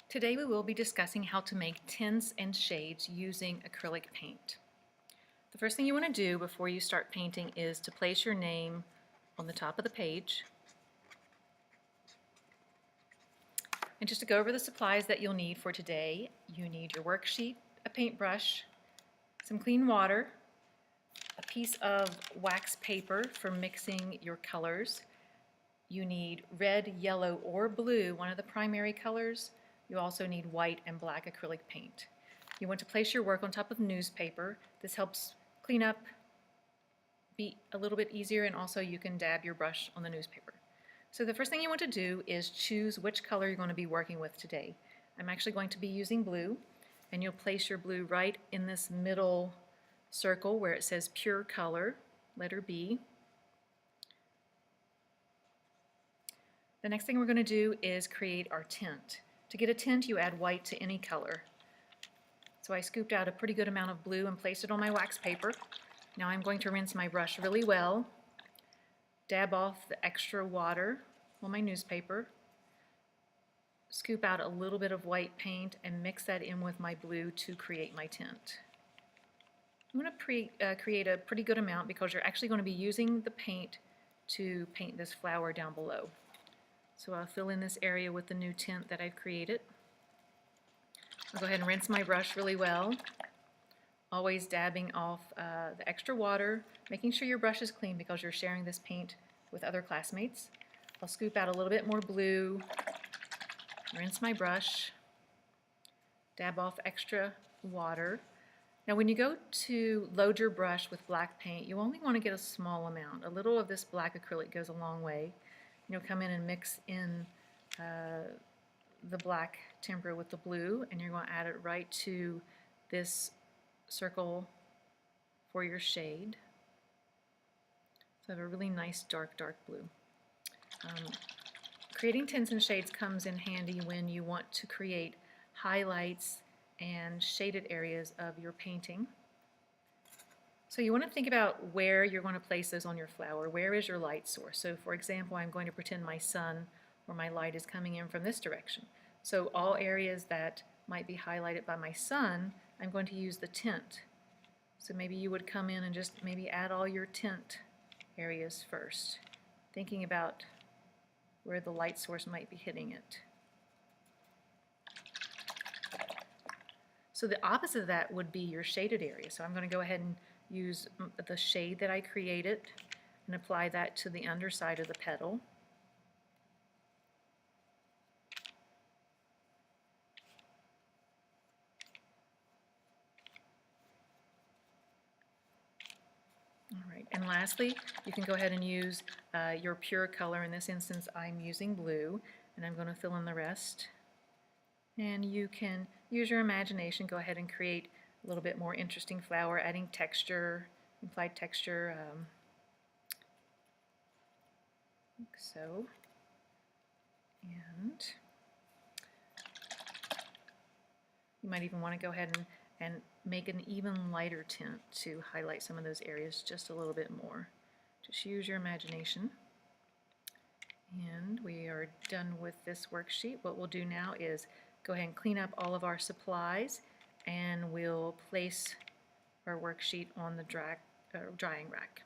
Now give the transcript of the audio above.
Today we will be discussing how to make tints and shades using acrylic paint. The first thing you want to do before you start painting is to place your name on the top of the page. And just to go over the supplies that you'll need for today, you need your worksheet, a paintbrush, some clean water, a piece of wax paper for mixing your colors. You need red, yellow, or blue, one of the primary colors. You also need white and black acrylic paint. You want to place your work on top of newspaper. This helps clean up, be a little bit easier, and also you can dab your brush on the newspaper. So the first thing you want to do is choose which color you're going to be working with today. I'm actually going to be using blue, and you'll place your blue right in this middle circle where it says pure color, letter B. The next thing we're going to do is create our tint. To get a tint, you add white to any color. So I scooped out a pretty good amount of blue and placed it on my wax paper. Now I'm going to rinse my brush really well, dab off the extra water on my newspaper, scoop out a little bit of white paint and mix that in with my blue to create my tint. I'm going to create a pretty good amount because you're actually going to be using the paint to paint this flower down below. So I'll fill in this area with the new tint that I've created. I'll go ahead and rinse my brush really well, always dabbing off the extra water, making sure your brush is clean because you're sharing this paint with other classmates. I'll scoop out a little bit more blue, rinse my brush, dab off extra water. Now when you go to load your brush with black paint, you only want to get a small amount. A little of this black acrylic goes a long way. You'll come in and mix in the black tempera with the blue, and you're going to add it right to this circle for your shade. So I have a really nice dark blue. Creating tints and shades comes in handy when you want to create highlights and shaded areas of your painting. So you want to think about where you're going to place those on your flower. Where is your light source? So for example, I'm going to pretend my sun or my light is coming in from this direction. So all areas that might be highlighted by my sun, I'm going to use the tint. So maybe you would come in and just maybe add all your tint areas first, thinking about where the light source might be hitting it. So the opposite of that would be your shaded area. So I'm going to go ahead and use the shade that I created and apply that to the underside of the petal. All right, and lastly, you can go ahead and use your pure color. In this instance, I'm using blue, and I'm going to fill in the rest. And you can use your imagination, go ahead and create a little bit more interesting flower, adding texture, implied texture, like so. And you might even want to go ahead and make an even lighter tint to highlight some of those areas just a little bit more. Just use your imagination. And we are done with this worksheet. What we'll do now is go ahead and clean up all of our supplies, and we'll place our worksheet on the drying rack.